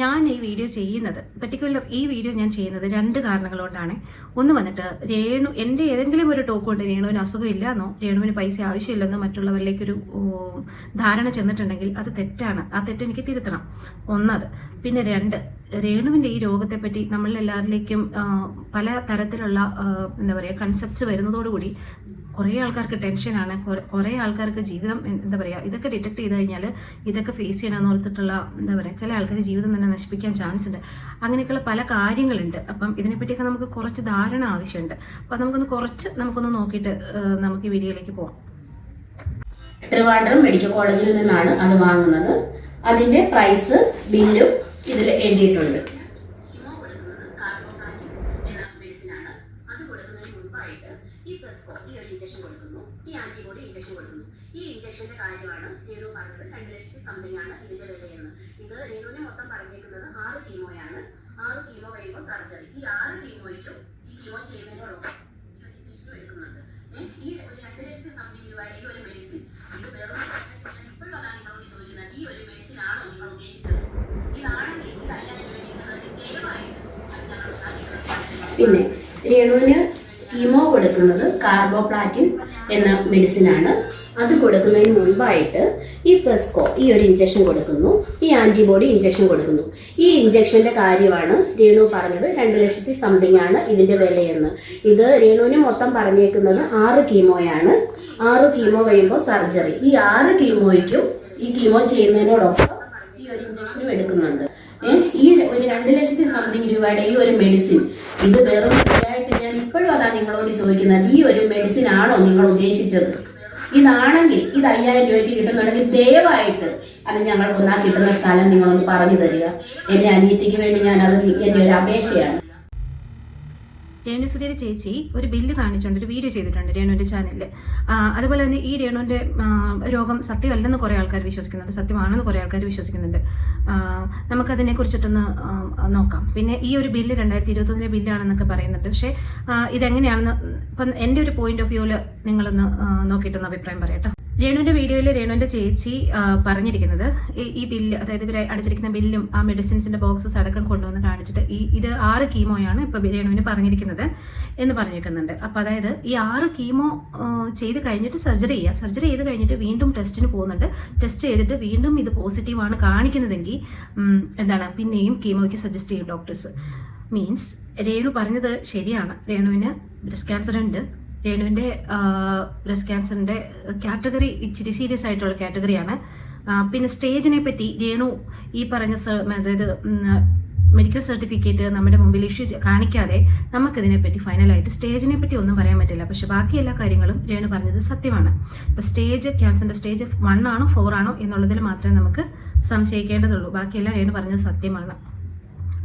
ഞാൻ ഈ വീഡിയോ ചെയ്യുന്നത് ഈ വീഡിയോ ഞാൻ ചെയ്യുന്നത് രണ്ട് കാരണങ്ങൾ കൊണ്ടാണ്. ഒന്ന് വന്നിട്ട് രേണു എൻ്റെ ഏതെങ്കിലും ഒരു ടോക്ക് കൊണ്ട് രേണുവിന് അസുഖമില്ലെന്നോ രേണുവിന് പൈസ ആവശ്യമില്ലെന്നോ മറ്റുള്ളവരിലേക്കൊരു ധാരണ ചെന്നിട്ടുണ്ടെങ്കിൽ അത് തെറ്റാണ്. ആ തെറ്റ് എനിക്ക് തിരുത്തണം. ഒന്നത്. പിന്നെ രണ്ട്, രേണുവിൻ്റെ ഈ രോഗത്തെപ്പറ്റി നമ്മളെല്ലാവരിലേക്കും പല തരത്തിലുള്ള എന്താ പറയുക കൺസെപ്റ്റ്സ് വരുന്നതോടുകൂടി കുറേ ആൾക്കാർക്ക് ടെൻഷനാണ്, കുറേ ആൾക്കാർക്ക് ജീവിതം എന്താ പറയുക ഇതൊക്കെ ഡിറ്റക്ട് ചെയ്ത് കഴിഞ്ഞാൽ ഇതൊക്കെ ഫേസ് ചെയ്യണമെന്ന് ഓർത്തിട്ടുള്ള എന്താ പറയുക ചില ആൾക്കാർ ജീവിതം തന്നെ നശിപ്പിക്കാൻ ചാൻസ് ഉണ്ട്. അങ്ങനെയൊക്കെയുള്ള പല കാര്യങ്ങളുണ്ട്. അപ്പം ഇതിനെപ്പറ്റിയൊക്കെ നമുക്ക് കുറച്ച് ധാരണ ആവശ്യമുണ്ട്. അപ്പം നമുക്കൊന്ന് നോക്കിയിട്ട് നമുക്ക് ഈ വീഡിയോയിലേക്ക് പോകാം. ട്രിവാൻഡ്രം മെഡിക്കൽ കോളേജിൽ നിന്നാണ് അത് വാങ്ങുന്നത്. അതിന്റെ പ്രൈസ് ബില്ലും ഇതിൽ എഴുതിയിട്ടുണ്ട്. ഈ ആന്റിബോഡി ഇഞ്ചക്ഷൻ കൊടുക്കുന്നു. ഈ ഇഞ്ചക്ഷന്റെ കാര്യമാണ് രേണു പറഞ്ഞത് 2 ലക്ഷത്തി സംതിങ് ആണ് ഇതിന്റെ വിലയെന്ന്. ഇത് രേണുവിനെ മൊത്തം പറഞ്ഞേക്കുന്നത് 6 കീമോയാണ്. 6 കീമോ കഴിയുമ്പോൾ സർജറി. ഈ 6 കീമോയ്ക്കും ഈ കീമോ ചെയ്യുന്നതിനോടൊപ്പം ഈ ഒരു ഇഞ്ചക്ഷൻ എടുക്കുന്നുണ്ട്. ഈ ഒരു 2 ലക്ഷത്തി സംതിങ് രൂപയുടെ ഈ ഒരു മെഡിസിൻ ഇത് വേറെ ഇപ്പോഴും അതാണ് നിങ്ങളോട് ചോദിക്കുന്നത്, ഈ ഒരു മെഡിസിൻ ആണോ നിങ്ങൾ ഉദ്ദേശിച്ചത്? ഇതാണെങ്കിൽ ഇത് 5000 രൂപ കിട്ടുന്നതിന് ദയവായിട്ട്. പിന്നെ രേണുവിന് കീമോ കൊടുക്കുന്നത് കാർബോപ്ലാറ്റിൻ എന്ന മെഡിസിനാണ്. അത് കൊടുക്കുന്നതിന് മുൻപായിട്ട് ഈ ഫെസ്കോ ഈ ഒരു ഇഞ്ചക്ഷൻ കൊടുക്കുന്നു. ഈ ആന്റിബോഡി ഇഞ്ചക്ഷൻ കൊടുക്കുന്നു. ഈ ഇഞ്ചക്ഷന്റെ കാര്യമാണ് രേണു പറഞ്ഞത് 2 ലക്ഷത്തി സംതിങ് ആണ് ഇതിന്റെ വിലയെന്ന്. ഇത് രേണുവിന് മൊത്തം പറഞ്ഞേക്കുന്നത് 6 കീമോയാണ്. 6 കീമോ കഴിയുമ്പോൾ സർജറി. ഈ 6 കീമോയ്ക്കും ഈ കീമോ ചെയ്യുന്നതിനോടൊപ്പം ഈ ഒരു ഇഞ്ചക്ഷനും എടുക്കുന്നുണ്ട്. ഈ ഒരു 2 ലക്ഷത്തി സംതിങ് രൂപയുടെ ഈ ഒരു മെഡിസിൻ ഇത് വെറും ഫ്രീയായിട്ട് ഞാൻ ഇപ്പോഴും അതാ നിങ്ങളോട് ചോദിക്കുന്നത്, ഈ ഒരു മെഡിസിൻ ആണോ നിങ്ങൾ ഉദ്ദേശിച്ചത്? ഇതാണെങ്കിൽ ഇത് 5000 രൂപയ്ക്ക് കിട്ടുന്നുണ്ടെങ്കിൽ ദയവായിട്ട് അത് ഞങ്ങൾക്കൊന്നാ കിട്ടുന്ന സ്ഥലം നിങ്ങളൊന്ന് പറഞ്ഞു തരിക. എന്റെ അനിയത്തിക്ക് വേണ്ടി ഞാൻ അത് എന്റെ ഒരു അപേക്ഷയാണ്. രേണുസുധീര ചേച്ചി ഒരു ബില്ല് കാണിച്ചുകൊണ്ട് ഒരു വീഡിയോ ചെയ്തിട്ടുണ്ട് രേണുവിൻ്റെ ചാനലിൽ. അതുപോലെ തന്നെ ഈ രേണുവിൻ്റെ രോഗം സത്യമല്ലെന്ന് കുറേ ആൾക്കാർ വിശ്വസിക്കുന്നുണ്ട്, സത്യമാണെന്ന് കുറേ ആൾക്കാർ വിശ്വസിക്കുന്നുണ്ട്. നമുക്കതിനെ കുറിച്ചിട്ടൊന്ന് നോക്കാം. പിന്നെ ഈ ഒരു ബില്ല് 2021 ബില്ലാണെന്നൊക്കെ പറയുന്നുണ്ട്. പക്ഷേ ഇതെങ്ങനെയാണെന്ന് ഇപ്പം എൻ്റെ ഒരു പോയിന്റ് ഓഫ് വ്യൂവിൽ നിങ്ങളൊന്ന് നോക്കിയിട്ടൊന്ന് അഭിപ്രായം പറയട്ടോ. രേണുവിൻ്റെ വീഡിയോയിൽ രേണുവിൻ്റെ ചേച്ചി പറഞ്ഞിരിക്കുന്നത് ഈ ബില്ല്, അതായത് ഇവർ അടിച്ചിരിക്കുന്ന ബില്ലും ആ മെഡിസിൻസിൻ്റെ ബോക്സസ് അടക്കം കൊണ്ടുവന്ന് കാണിച്ചിട്ട് ഇത് 6 കീമോയാണ് ഇപ്പോൾ രേണുവിന് പറഞ്ഞിരിക്കുന്നത് എന്ന് പറഞ്ഞിരിക്കുന്നുണ്ട്. അപ്പോൾ അതായത് ഈ 6 കീമോ ചെയ്ത് കഴിഞ്ഞിട്ട് സർജറി ചെയ്ത് കഴിഞ്ഞിട്ട് വീണ്ടും ടെസ്റ്റിന് പോകുന്നുണ്ട്. ടെസ്റ്റ് ചെയ്തിട്ട് വീണ്ടും ഇത് പോസിറ്റീവാണ് കാണിക്കുന്നതെങ്കിൽ എന്താണ് പിന്നെയും കീമോയ്ക്ക് സജസ്റ്റ് ചെയ്യും ഡോക്ടേഴ്സ്. മീൻസ് രേണു പറഞ്ഞത് ശരിയാണ്. രേണുവിന് ബ്രസ്റ്റ് ക്യാൻസർ ഉണ്ട്. രേണുവിൻ്റെ ബ്രസ്റ്റ് ക്യാൻസറിൻ്റെ കാറ്റഗറി ഇച്ചിരി സീരിയസ് ആയിട്ടുള്ള കാറ്റഗറിയാണ്. പിന്നെ സ്റ്റേജിനെ പറ്റി രേണു ഈ പറഞ്ഞ അതായത് മെഡിക്കൽ സർട്ടിഫിക്കറ്റ് നമ്മുടെ മുമ്പിൽ കാണിക്കാതെ നമുക്കിതിനെപ്പറ്റി ഫൈനലായിട്ട് സ്റ്റേജിനെ പറ്റി ഒന്നും പറയാൻ പറ്റില്ല. പക്ഷെ ബാക്കി എല്ലാ കാര്യങ്ങളും രേണു പറഞ്ഞത് സത്യമാണ്. ഇപ്പോൾ ക്യാൻസറിൻ്റെ സ്റ്റേജ് 1 ആണോ 4 ആണോ എന്നുള്ളതിൽ മാത്രമേ നമുക്ക് സംശയിക്കേണ്ടതുള്ളൂ. ബാക്കിയെല്ലാം രേണു പറഞ്ഞത് സത്യമാണ്.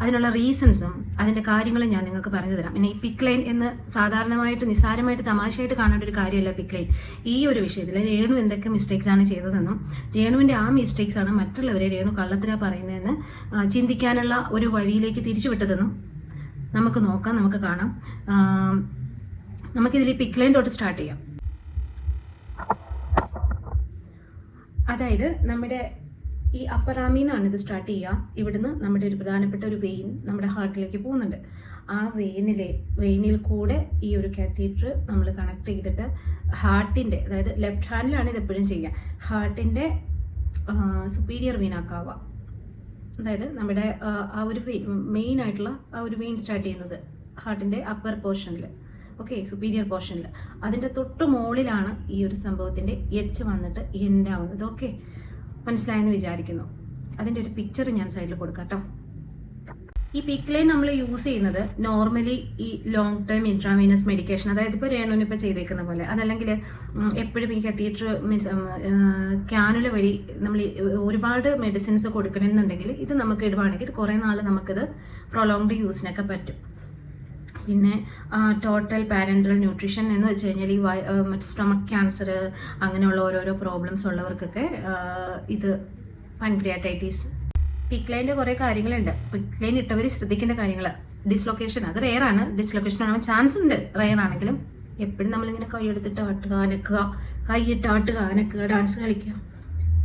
അതിനുള്ള റീസൺസും അതിൻ്റെ കാര്യങ്ങളും ഞാൻ നിങ്ങൾക്ക് പറഞ്ഞു തരാം. പിന്നെ ഈ പിക്ലൈൻ എന്ന് സാധാരണമായിട്ട് നിസ്സാരമായിട്ട് തമാശയായിട്ട് കാണേണ്ട ഒരു കാര്യമല്ല പിക്ലൈൻ. ഈ ഒരു വിഷയത്തിൽ രേണു എന്തൊക്കെ മിസ്റ്റേക്സ് ആണ് ചെയ്തതെന്നും രേണുവിൻ്റെ ആ മിസ്റ്റേക്സ് ആണ് മറ്റുള്ളവരെ രേണു കള്ളത്തിലാ പറയുന്നതെന്ന് ചിന്തിക്കാനുള്ള ഒരു വഴിയിലേക്ക് തിരിച്ചുവിട്ടതെന്നും നമുക്ക് നോക്കാം, നമുക്ക് കാണാം. നമുക്കിതിൽ പിക്ലൈൻ തൊട്ട് സ്റ്റാർട്ട് ചെയ്യാം. അതായത് നമ്മുടെ ഈ അപ്പറാമിന്നാണ് ഇത് സ്റ്റാർട്ട് ചെയ്യുക. ഇവിടുന്ന് നമ്മുടെ ഒരു പ്രധാനപ്പെട്ട ഒരു വെയിൻ നമ്മുടെ ഹാർട്ടിലേക്ക് പോകുന്നുണ്ട്. ആ വെയിനിൽ കൂടെ ഈ ഒരു കാത്തീറ്റർ നമ്മൾ കണക്ട് ചെയ്തിട്ട് ഹാർട്ടിൻ്റെ, അതായത് ലെഫ്റ്റ് ഹാൻഡിലാണ് ഇത് എപ്പോഴും ചെയ്യുക, ഹാർട്ടിൻ്റെ സുപ്പീരിയർ വീനാക്കാവുക. അതായത് നമ്മുടെ ആ ഒരു മെയിൻ ആയിട്ടുള്ള ആ ഒരു വെയിൻ സ്റ്റാർട്ട് ചെയ്യുന്നത് ഹാർട്ടിൻ്റെ അപ്പർ പോർഷനിൽ, ഓക്കെ, സുപ്പീരിയർ പോർഷനിൽ. അതിൻ്റെ തൊട്ട് മുകളിലാണ് ഈ ഒരു സംഭവത്തിൻ്റെ എഡ്ജ് വന്നിട്ട് എൻഡ് ആവുന്നത്. ഓക്കെ, മനസ്സിലായെന്ന് വിചാരിക്കുന്നു. അതിൻ്റെ ഒരു പിക്ചർ ഞാൻ സൈഡിൽ കൊടുക്കാം കേട്ടോ. ഈ പിക്ലൈൻ നമ്മൾ യൂസ് ചെയ്യുന്നത് നോർമലി ഈ ലോങ് ടൈം ഇൻട്രാവീനസ് മെഡിക്കേഷൻ, അതായത് ഇപ്പോൾ രേണുവിന് ഇപ്പോൾ ചെയ്തേക്കുന്ന പോലെ, അതല്ലെങ്കിൽ എപ്പോഴും ഈ കത്തീറ്റർ മീൻസ് ക്യാനുല വഴി നമ്മൾ ഒരുപാട് മെഡിസിൻസ് കൊടുക്കണമെന്നുണ്ടെങ്കിൽ ഇത് നമുക്ക് ഇടുവാണെങ്കിൽ ഇത് കുറേ നാൾ നമുക്കിത് പ്രൊലോങ്ഡ് യൂസിനൊക്കെ പറ്റും. പിന്നെ ടോട്ടൽ പാരൻ്റൽ ന്യൂട്രീഷൻ എന്ന് വെച്ച് കഴിഞ്ഞാൽ ഈ മറ്റ് സ്റ്റൊമക് ക്യാൻസർ അങ്ങനെയുള്ള ഓരോരോ പ്രോബ്ലംസ് ഉള്ളവർക്കൊക്കെ ഇത് പൻക്രിയാറ്റൈറ്റിസ്. പിക്ലൈൻ്റെ കുറേ കാര്യങ്ങളുണ്ട്. പിക്ലൈൻ ഇട്ടവർ ശ്രദ്ധിക്കേണ്ട കാര്യങ്ങൾ, ഡിസ്ലൊക്കേഷൻ അത് റെയറാണ്. ഡിസ്ലൊക്കേഷൻ ആവാൻ ചാൻസ് ഉണ്ട് റെയറാണെങ്കിലും. എപ്പോഴും നമ്മളിങ്ങനെ കൈയെടുത്തിട്ട് ആട്ടുക, അനക്കുക, കൈയിട്ട് ആട്ടുക, അനക്കുക, ഡാൻസ് കളിക്കുക,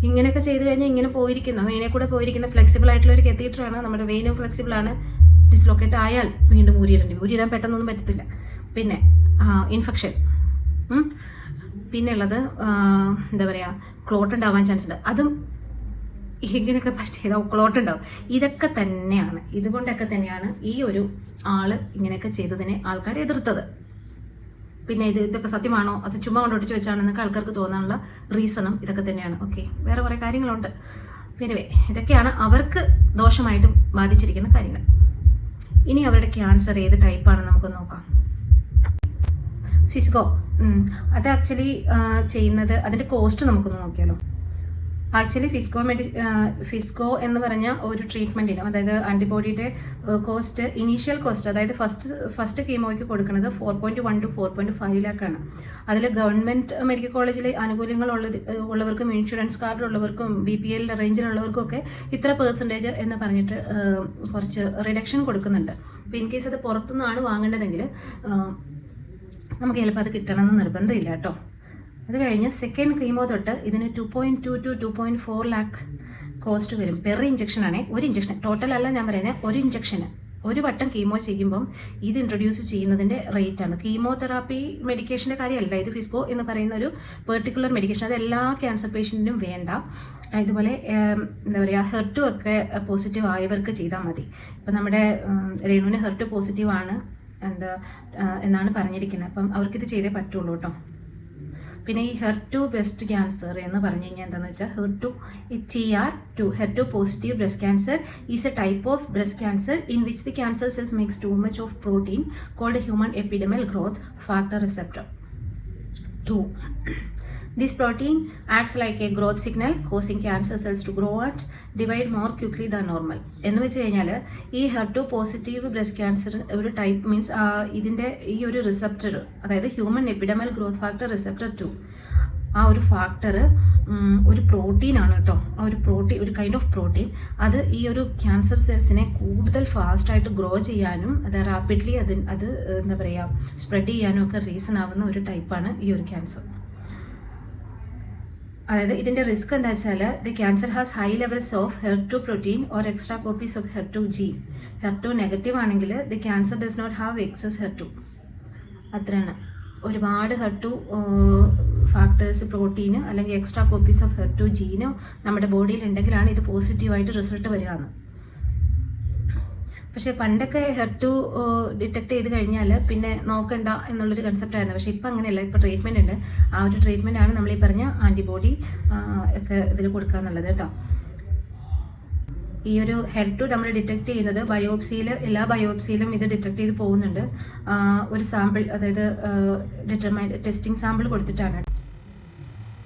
ഇങ്ങനെയൊക്കെ ചെയ്ത് കഴിഞ്ഞാൽ ഇങ്ങനെ പോയിരിക്കുന്നു, വെയിനെ കൂടെ പോയിരിക്കുന്ന ഫ്ലെക്സിബിൾ ആയിട്ടുള്ള ഒരു കത്തീറ്ററാണ്. നമ്മുടെ വെയിനും ഫ്ലെക്സിബിൾ ആണ്. ഡിസ്ലൊക്കേറ്റ് ആയാൽ വീണ്ടും ഊരിയിടാൻ പെട്ടെന്നൊന്നും പറ്റത്തില്ല. പിന്നെ ഇൻഫെക്ഷൻ, പിന്നെ ഉള്ളത് എന്താ പറയുക, ക്ലോട്ട് ഉണ്ടാവാൻ ചാൻസ് ഉണ്ട്. അതും ഇങ്ങനെയൊക്കെ ചെയ്താൽ ക്ലോട്ട് ഉണ്ടാവും. ഇതൊക്കെ തന്നെയാണ്, ഇതുകൊണ്ടൊക്കെ തന്നെയാണ് ഈ ഒരു ആള് ഇങ്ങനെയൊക്കെ ചെയ്തതിനെ ആൾക്കാർ എതിർത്തത്. പിന്നെ ഇതൊക്കെ സത്യമാണോ, അത് ചുമ്മാ കൊണ്ടൊട്ടിച്ച് വെച്ചാണെന്നൊക്കെ ആൾക്കാർക്ക് തോന്നാനുള്ള റീസണും ഇതൊക്കെ തന്നെയാണ്. ഓക്കെ, വേറെ കുറേ കാര്യങ്ങളുണ്ട്. പിന്നെ ഇതൊക്കെയാണ് അവർക്ക് ദോഷമായിട്ടും ബാധിച്ചിരിക്കുന്ന കാര്യങ്ങൾ. ഇനി അവരുടെ ക്യാൻസർ ഏത് ടൈപ്പാണെന്ന് നമുക്ക് നോക്കാം. ഫിസ്കോ, അത് ആക്ച്വലി ചെയ്യുന്നത്, അതിൻ്റെ കോസ്റ്റ് നമുക്കൊന്ന് നോക്കിയാലോ. ആക്ച്വലി ഫിസ്കോ എന്ന് പറഞ്ഞ ഒരു ട്രീറ്റ്മെൻറ്റിന്, അതായത് ആൻറ്റിബോഡിയുടെ കോസ്റ്റ്, ഇനീഷ്യൽ കോസ്റ്റ്, അതായത് ഫസ്റ്റ് കീമോയ്ക്ക് കൊടുക്കുന്നത് 4.1 to 4.5 ലാക്കാണ്. അതിൽ ഗവൺമെൻറ് മെഡിക്കൽ കോളേജിലെ ആനുകൂല്യങ്ങൾ ഉള്ളവർക്കും ഇൻഷുറൻസ് കാർഡ് ഉള്ളവർക്കും BPL റേഞ്ചിലുള്ളവർക്കും ഒക്കെ ഇത്ര പെർസെൻറ്റേജ് എന്ന് പറഞ്ഞിട്ട് കുറച്ച് റിഡക്ഷൻ കൊടുക്കുന്നുണ്ട്. അപ്പോൾ ഇൻ കേസ് അത് പുറത്തുനിന്നാണ് വാങ്ങേണ്ടതെങ്കിൽ നമുക്ക് ചിലപ്പോൾ അത് കിട്ടണമെന്ന് നിർബന്ധമില്ല കേട്ടോ. അത് കഴിഞ്ഞ് സെക്കൻഡ് കീമോ തൊട്ട് ഇതിന് 2.2 to 2.4 ലാക്ക് കോസ്റ്റ് വരും. പെർ ഇഞ്ചക്ഷനാണേ, ഒരു ഇഞ്ചക്ഷൻ, ടോട്ടൽ അല്ല ഞാൻ പറയുന്നത്, ഒരു ഇഞ്ചക്ഷന് ഒരു വട്ടം കീമോ ചെയ്യുമ്പം ഇത് ഇൻട്രൊഡ്യൂസ് ചെയ്യുന്നതിൻ്റെ റേറ്റാണ്. കീമോതെറാപ്പി മെഡിക്കേഷൻ്റെ കാര്യമല്ല ഇത്. ഫിസ്കോ എന്ന് പറയുന്ന ഒരു പെർട്ടിക്കുലർ മെഡിക്കേഷൻ, അത് എല്ലാ ക്യാൻസർ പേഷ്യൻറ്റിനും വേണ്ട. ഇതുപോലെ എന്താ പറയുക, HER2 ഒക്കെ പോസിറ്റീവ് ആയവർക്ക് ചെയ്താൽ മതി. ഇപ്പം നമ്മുടെ രേണുവിന് HER2 പോസിറ്റീവ് ആണ് എന്നാണ് പറഞ്ഞിരിക്കുന്നത്. അപ്പം അവർക്കിത് ചെയ്തേ പറ്റുള്ളൂ കേട്ടോ. പിന്നെ ഈ HER2 ബ്രസ്റ്റ് ക്യാൻസർ എന്ന് പറഞ്ഞു കഴിഞ്ഞാൽ എന്താണെന്ന് വെച്ചാൽ, HER2 positive breast cancer is a type of breast cancer in which the cancer cells makes too much of protein called human epidermal growth factor receptor 2. This protein acts like a growth signal, causing cancer cells to grow and divide more quickly than normal. എന്ന് വെച്ച് കഴിഞ്ഞാൽ ഈ HER2 positive breast cancer ഒരു type means ഇതിൻ്റെ ഈ ഒരു receptor, അതായത് human epidermal growth factor receptor 2, ആ ഒരു ഫാക്ടർ ഒരു പ്രോട്ടീനാണ് കേട്ടോ. ആ ഒരു പ്രോട്ടീൻ, ഒരു കൈൻഡ് ഓഫ് പ്രോട്ടീൻ, അത് ഈ ഒരു ക്യാൻസർ സെൽസിനെ കൂടുതൽ ഫാസ്റ്റായിട്ട് ഗ്രോ ചെയ്യാനും അത് റാപ്പിഡ്ലി അത് എന്താ പറയുക സ്പ്രെഡ് ചെയ്യാനും ഒക്കെ റീസൺ ആവുന്ന ഒരു ടൈപ്പാണ് ഈ ഒരു ക്യാൻസർ. അതായത് ഇതിൻ്റെ റിസ്ക് എന്താ വെച്ചാൽ, the cancer has high levels of HER2 protein or extra copies of HER2 gene. HER2 negative ആണെങ്കിൽ the cancer does not have excess HER2. അത്രയാണ്. ഒരുപാട് HER2 ഫാക്ടേഴ്സ്, പ്രോട്ടീന് അല്ലെങ്കിൽ എക്സ്ട്രാ കോപ്പീസ് ഓഫ് HER2 ജീനോ നമ്മുടെ ബോഡിയിൽ ഉണ്ടെങ്കിലാണ് ഇത് പോസിറ്റീവായിട്ട് റിസൾട്ട് വരികയാണ്. പക്ഷേ പണ്ടൊക്കെ HER2 ഡിറ്റക്ട് ചെയ്ത് കഴിഞ്ഞാൽ പിന്നെ നോക്കണ്ട എന്നുള്ളൊരു കൺസെപ്റ്റായിരുന്നു. പക്ഷേ ഇപ്പം അങ്ങനെയല്ല. ഇപ്പോൾ ട്രീറ്റ്മെൻറ്റ് ഉണ്ട്. ആ ഒരു ട്രീറ്റ്മെൻറ്റാണ് നമ്മൾ ഈ പറഞ്ഞ ആൻറ്റിബോഡി ഒക്കെ ഇതിൽ കൊടുക്കുക എന്നുള്ളത് കേട്ടോ. ഈ ഒരു HER2 നമ്മൾ ഡിറ്റക്ട് ചെയ്യുന്നത് ബയോപ്സിയിൽ, എല്ലാ ബയോപ്സിയിലും ഇത് ഡിറ്റക്ട് ചെയ്ത് പോകുന്നുണ്ട്. ഒരു സാമ്പിൾ, അതായത് ടെസ്റ്റിംഗ് സാമ്പിൾ കൊടുത്തിട്ടാണ്.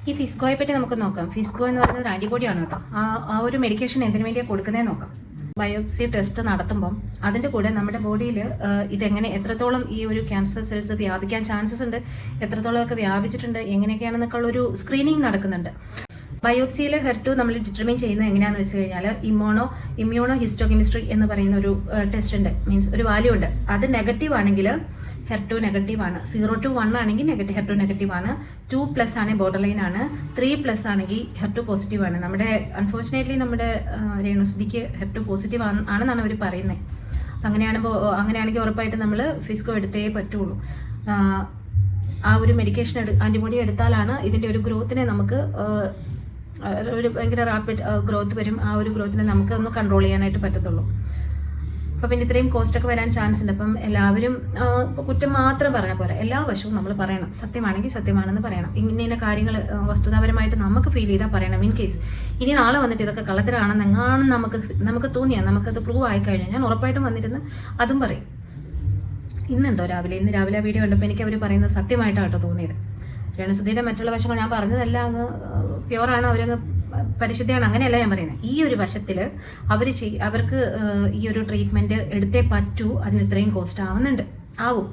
ഈ ഫിസ്കോയെ പറ്റി നമുക്ക് നോക്കാം. ഫിസ്കോ എന്ന് പറയുന്നത് ഒരു ആൻറ്റിബോഡിയാണ് കേട്ടോ. ആ ഒരു മെഡിക്കേഷൻ എന്തിനു വേണ്ടിയാണ് കൊടുക്കുന്നതെന്ന് നോക്കാം. ബയോപ്സി ടെസ്റ്റ് നടത്തുമ്പം അതിൻ്റെ കൂടെ നമ്മുടെ ബോഡിയിൽ ഇതെങ്ങനെ, എത്രത്തോളം ഈ ഒരു ക്യാൻസർ സെൽസ് വ്യാപിക്കാൻ ചാൻസസ് ഉണ്ട്, എത്രത്തോളമൊക്കെ വ്യാപിച്ചിട്ടുണ്ട്, എങ്ങനെയൊക്കെയാണെന്നൊക്കെ ഉള്ളൊരു സ്ക്രീനിങ് നടക്കുന്നുണ്ട്. ബയോപ്സിയിൽ HER2 നമ്മൾ ഡിറ്റർമിൻ ചെയ്യുന്നത് എങ്ങനെയാണെന്ന് വെച്ച് കഴിഞ്ഞാൽ, ഇമ്മ്യൂണോ ഹിസ്റ്റോകെമിസ്ട്രി എന്ന് പറയുന്ന ഒരു ടെസ്റ്റ് ഉണ്ട്, മീൻസ് ഒരു വാല്യൂ ഉണ്ട്. അത് നെഗറ്റീവ് ആണെങ്കിൽ HER2 നെഗറ്റീവ് ആണ്, 0 to 1 ആണെങ്കിൽ HER2 നെഗറ്റീവ് ആണ്, 2+ ആണെങ്കിൽ ബോർഡർ ലൈൻ ആണ്, 3+ ആണെങ്കിൽ HER2 പോസിറ്റീവ് ആണ്. നമ്മുടെ അൺഫോർച്ചുനേറ്റ്ലി നമ്മുടെ രേണുസുതിക്ക് HER2 പോസിറ്റീവ് ആണെന്നാണ് അവർ പറയുന്നത്. അങ്ങനെയാണെങ്കിൽ ഉറപ്പായിട്ട് നമ്മൾ ഫിസ്കോ എടുത്തേ പറ്റുള്ളൂ. ആ ഒരു മെഡിക്കേഷൻ ആൻറ്റിബോഡി എടുത്താലാണ് ഇതിൻ്റെ ഒരു ഗ്രോത്തിനെ നമുക്ക് ഒരു ഭയങ്കര റാപ്പിഡ് ഗ്രോത്ത് വരും. ആ ഒരു ഗ്രോത്തിനെ നമുക്ക് ഒന്ന് കൺട്രോൾ ചെയ്യാനായിട്ട് പറ്റത്തുള്ളൂ. അപ്പോൾ പിന്നെ ഇത്രയും കോസ്റ്റൊക്കെ വരാൻ ചാൻസ് ഉണ്ട്. അപ്പം എല്ലാവരും കുറ്റം മാത്രം പറഞ്ഞാൽ പോരാ, എല്ലാ വശവും നമ്മൾ പറയണം. സത്യമാണെങ്കിൽ സത്യമാണെന്ന് പറയണം. ഇങ്ങനെ കാര്യങ്ങൾ വസ്തുതാപരമായിട്ട് നമുക്ക് ഫീൽ ചെയ്താൽ പറയണം. ഇൻ കേസ് ഇനി നാളെ വന്നിട്ട് ഇതൊക്കെ കള്ളത്തരാണെന്ന് എങ്ങാനും നമുക്ക് തോന്നിയാൽ, നമുക്കത് പ്രൂവ് ആയിക്കഴിഞ്ഞാൽ ഞാൻ ഉറപ്പായിട്ടും വന്നിരുന്ന് അതും പറയും. ഇന്ന് രാവിലെ ആ വീഡിയോ കണ്ടപ്പോൾ എനിക്ക് അവർ പറയുന്നത് സത്യമായിട്ടാണ് കേട്ടോ തോന്നിയത്. രേണുസുധിയുടെ മറ്റുള്ള വശങ്ങൾ ഞാൻ പറഞ്ഞതെല്ലാം അങ്ങ് പ്യുവറാണ്, അവരങ്ങ് പരിശുദ്ധിയാണ്, അങ്ങനെയല്ല ഞാൻ പറയുന്നത്. ഈ ഒരു വശത്തിൽ അവർക്ക് ഈ ഒരു ട്രീറ്റ്മെൻറ്റ് എടുത്തേ പറ്റൂ. അതിന് ഇത്രയും കോസ്റ്റ് ആവും.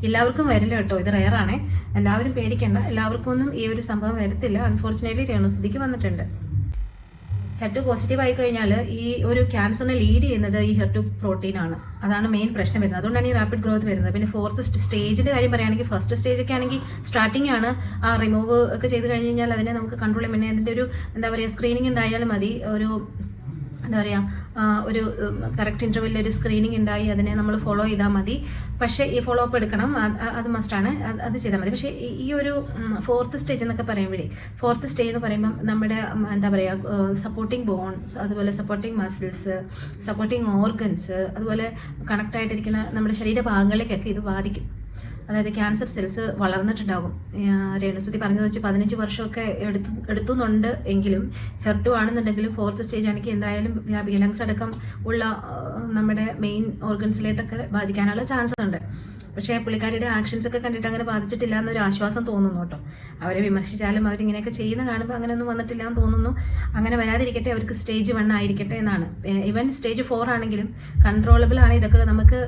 എല്ലാവർക്കും വരില്ല കേട്ടോ, ഇത് റെയറാണേ. എല്ലാവരും പേടിക്കേണ്ട, എല്ലാവർക്കും ഒന്നും ഈ ഒരു സംഭവം വരത്തില്ല. അൺഫോർച്ചുനേറ്റ്ലി രേണുസുധിക്ക് വന്നിട്ടുണ്ട്. HER2 പോസിറ്റീവ് ആയി കഴിഞ്ഞാൽ ഈ ഒരു ക്യാൻസറിനെ ലീഡ് ചെയ്യുന്നത് ഈ HER2 പ്രോട്ടീനാണ്. അതാണ് മെയിൻ പ്രശ്നം വരുന്നത്. അതുകൊണ്ടാണ് ഈ റാപ്പിഡ് ഗ്രോത്ത് വരുന്നത്. പിന്നെ 4th സ്റ്റേജിൻ്റെ കാര്യം പറയുകയാണെങ്കിൽ, ഫസ്റ്റ് സ്റ്റേജൊക്കെ ആണെങ്കിൽ സ്റ്റാർട്ടിംഗ് ആണ്. ആ റിമൂവ് ഒക്കെ ചെയ്ത് കഴിഞ്ഞ് കഴിഞ്ഞാൽ അതിനെ നമുക്ക് കൺട്രോൾ ചെയ്യാൻ, പിന്നെ അതിൻ്റെ ഒരു എന്താ പറയുക സ്ക്രീനിങ് ഉണ്ടായാലും മതി. ഒരു എന്താ പറയുക ഒരു കറക്റ്റ് ഇൻ്റർവെല്ലിൽ ഒരു സ്ക്രീനിങ് ഉണ്ടായി അതിനെ നമ്മൾ ഫോളോ ചെയ്താൽ മതി. പക്ഷേ ഈ ഫോളോ അപ്പ് എടുക്കണം, അത് മസ്റ്റാണ്, അത് ചെയ്താൽ മതി. പക്ഷേ ഈ ഒരു 4th സ്റ്റേജ് എന്നൊക്കെ പറയുമ്പോഴേ, 4th സ്റ്റേജ് എന്ന് പറയുമ്പം നമ്മുടെ എന്താ പറയുക സപ്പോർട്ടിങ് ബോൺസ്, അതുപോലെ സപ്പോർട്ടിങ് മസിൽസ്, സപ്പോർട്ടിങ് ഓർഗൻസ്, അതുപോലെ കണക്റ്റ് ആയിട്ടിരിക്കുന്ന നമ്മുടെ ശരീരഭാഗങ്ങളിലേക്കൊക്കെ ഇത് ബാധിക്കും. അതായത് ക്യാൻസർ സെൽസ് വളർന്നിട്ടുണ്ടാകും. രേണുസുതി പറഞ്ഞത് വെച്ച് 15 വർഷമൊക്കെ എടുത്തുന്നുണ്ട് എങ്കിലും HER2 ആണെന്നുണ്ടെങ്കിലും 4th സ്റ്റേജ് ആണെങ്കിൽ എന്തായാലും വ്യാപിക ലങ്സ് അടക്കം ഉള്ള നമ്മുടെ മെയിൻ ഓർഗൻസിലേട്ടൊക്കെ ബാധിക്കാനുള്ള ചാൻസ് ഉണ്ട്. പക്ഷേ പുള്ളിക്കാരിയുടെ ആക്ഷൻസ് ഒക്കെ കണ്ടിട്ട് അങ്ങനെ ബാധിച്ചിട്ടില്ല എന്നൊരു ആശ്വാസം തോന്നുന്നു കേട്ടോ. അവരെ വിമർശിച്ചാലും അവരിങ്ങനെയൊക്കെ ചെയ്യുന്ന കാണുമ്പോൾ അങ്ങനെയൊന്നും വന്നിട്ടില്ല എന്ന് തോന്നുന്നു. അങ്ങനെ വരാതിരിക്കട്ടെ, അവർക്ക് സ്റ്റേജ് 1 ആയിരിക്കട്ടെ എന്നാണ്. ഈവൻ സ്റ്റേജ് 4 ആണെങ്കിലും കൺട്രോളബിൾ ആണ്. ഇതൊക്കെ നമുക്ക്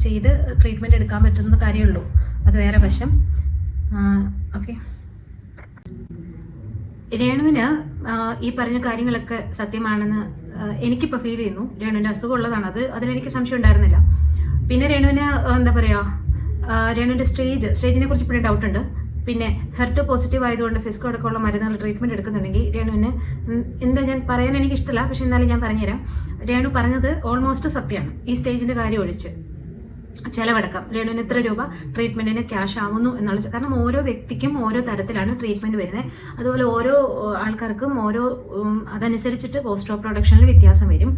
ചെയ്ത് ട്രീറ്റ്മെൻറ്റ് എടുക്കാൻ പറ്റുന്ന കാര്യമുള്ളൂ. അത് വേറെ വശം. ഓക്കെ, രേണുവിന് ഈ പറഞ്ഞ കാര്യങ്ങളൊക്കെ സത്യമാണെന്ന് എനിക്കിപ്പോൾ ഫീൽ ചെയ്യുന്നു. രേണുവിൻ്റെ അസുഖമുള്ളതാണ്, അതിലെനിക്ക് സംശയം ഉണ്ടായിരുന്നില്ല. പിന്നെ രേണുവിന് എന്താ പറയുക, രേണുവിൻ്റെ സ്റ്റേജിനെ കുറിച്ച് ഇപ്പോഴും ഡൗട്ട് ഉണ്ട്. പിന്നെ HER2 പോസിറ്റീവ് ആയതുകൊണ്ട് ഫിസ്കോ അടക്കമുള്ള മരുന്നുകൾ ട്രീറ്റ്മെൻറ്റ് എടുക്കുന്നുണ്ടെങ്കിൽ രേണുവിന് എന്താ, ഞാൻ പറയാൻ എനിക്കിഷ്ടമില്ല, പക്ഷെ എന്നാലും ഞാൻ പറഞ്ഞുതരാം. രേണു പറഞ്ഞത് ഓൾമോസ്റ്റ് സത്യമാണ്. ഈ സ്റ്റേജിൻ്റെ കാര്യം ഒഴിച്ച് ചിലവടക്കം രേണുവിന് ഇത്ര രൂപ ട്രീറ്റ്മെൻറ്റിന് ക്യാഷ് ആവുന്നു എന്നുള്ളത്. കാരണം ഓരോ വ്യക്തിക്കും ഓരോ തരത്തിലാണ് ട്രീറ്റ്മെൻറ്റ് വരുന്നത്. അതുപോലെ ഓരോ ആൾക്കാർക്കും ഓരോ അതനുസരിച്ചിട്ട് കോസ്റ്റ് ഓഫ് പ്രൊഡക്ഷനിൽ വ്യത്യാസം വരും.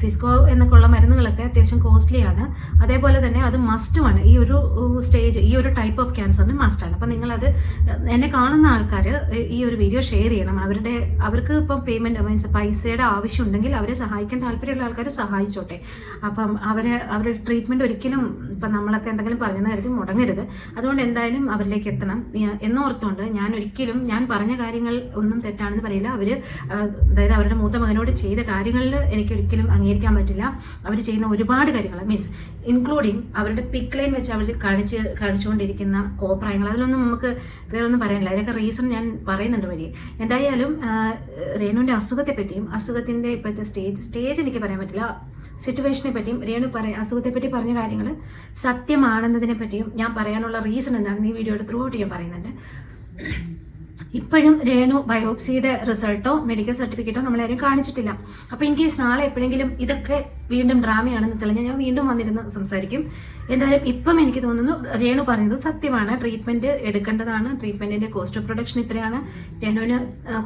ഫിസ്കോ എന്നൊക്കെ ഉള്ള മരുന്നുകളൊക്കെ അത്യാവശ്യം കോസ്റ്റ്ലിയാണ്. അതേപോലെ തന്നെ അത് മസ്റ്റുമാണ്. ഈ ഒരു സ്റ്റേജ്, ഈ ഒരു ടൈപ്പ് ഓഫ് ക്യാൻസറിന് മസ്റ്റാണ്. അപ്പം നിങ്ങളത് എന്നെ കാണുന്ന ആൾക്കാർ ഈ ഒരു വീഡിയോ ഷെയർ ചെയ്യണം. അവർക്ക് ഇപ്പം പേയ്മെൻറ്റ് മീൻസ് പൈസയുടെ ആവശ്യമുണ്ടെങ്കിൽ അവരെ സഹായിക്കാൻ താല്പര്യമുള്ള ആൾക്കാർ സഹായിച്ചോട്ടെ. അപ്പം അവരുടെ ട്രീറ്റ്മെൻറ്റ് ഒരിക്കലും ഇപ്പം നമ്മളൊക്കെ എന്തെങ്കിലും പറഞ്ഞെന്ന് കരുതി മുടങ്ങരുത്. അതുകൊണ്ട് എന്തായാലും അവരിലേക്ക് എത്തണം എന്നോർത്തുകൊണ്ട് ഞാൻ പറഞ്ഞ കാര്യങ്ങൾ ഒന്നും തെറ്റാണെന്ന് പറയില്ല. അതായത് അവരുടെ മൂത്ത മകനോട് ചെയ്ത കാര്യങ്ങളിൽ എനിക്കൊരിക്കലും അംഗീകരിക്കാൻ പറ്റില്ല. അവർ ചെയ്യുന്ന ഒരുപാട് കാര്യങ്ങൾ മീൻസ് ഇൻക്ലൂഡിങ് അവരുടെ പിക്ക് ലൈൻ വെച്ച് അവർ കാണിച്ചുകൊണ്ടിരിക്കുന്ന കോപ്രായങ്ങൾ, അതിലൊന്നും നമുക്ക് വേറൊന്നും പറയാനില്ല. അതിനൊക്കെ റീസൺ ഞാൻ പറയുന്നുണ്ട് വഴി. എന്തായാലും രേണുവിൻ്റെ അസുഖത്തെ പറ്റിയും അസുഖത്തിൻ്റെ ഇപ്പോഴത്തെ സ്റ്റേജ് എനിക്ക് പറയാൻ പറ്റില്ല, സിറ്റുവേഷനെ പറ്റിയും രേണു അസുഖത്തെപ്പറ്റി പറഞ്ഞ കാര്യങ്ങൾ സത്യമാണെന്നതിനെ പറ്റിയും ഞാൻ പറയാനുള്ള റീസൺ എന്താണെന്ന് ഈ വീഡിയോയുടെ ത്രൂ ഔട്ട് ഞാൻ പറയുന്നുണ്ട്. ഇപ്പോഴും രേണു ബയോപ്സിയുടെ റിസൾട്ടോ മെഡിക്കൽ സർട്ടിഫിക്കറ്റോ നമ്മളാരും കാണിച്ചിട്ടില്ല. അപ്പോൾ ഇൻ കേസ് നാളെ എപ്പോഴെങ്കിലും ഇതൊക്കെ വീണ്ടും ഡ്രാമയാണെന്ന് തെളിഞ്ഞാൽ ഞാൻ വീണ്ടും വന്നിരുന്ന് സംസാരിക്കും. എന്തായാലും ഇപ്പം എനിക്ക് തോന്നുന്നു രേണു പറയുന്നത് സത്യമാണ്. ട്രീറ്റ്മെൻറ്റ് എടുക്കേണ്ടതാണ്. ട്രീറ്റ്മെൻറ്റിൻ്റെ കോസ്റ്റ് ഓഫ് പ്രൊഡക്ഷൻ ഇത്രയാണ്. രേണുവിന്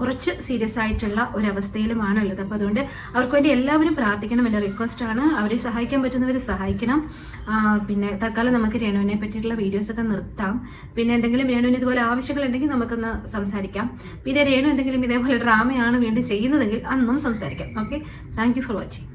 കുറച്ച് സീരിയസ് ആയിട്ടുള്ള ഒരവസ്ഥയിലുമാണ് ഉള്ളത്. അപ്പോൾ അതുകൊണ്ട് അവർക്ക് വേണ്ടി എല്ലാവരും പ്രാർത്ഥിക്കണം. എൻ്റെ റിക്വസ്റ്റാണ്. അവരെ സഹായിക്കാൻ പറ്റുന്നവർ സഹായിക്കണം. പിന്നെ തൽക്കാലം നമുക്ക് രേണുവിനെ പറ്റിയിട്ടുള്ള വീഡിയോസൊക്കെ നിർത്താം. പിന്നെ എന്തെങ്കിലും രേണുവിന് ഇതുപോലെ ആവശ്യങ്ങളുണ്ടെങ്കിൽ നമുക്കൊന്ന് സംസാരിക്കാം. പിന്നെ രേണു എന്തെങ്കിലും ഇതേപോലെ ഡ്രാമയാണ് വീണ്ടും ചെയ്യുന്നതെങ്കിൽ അന്നും സംസാരിക്കാം. Okay, thank you for watching.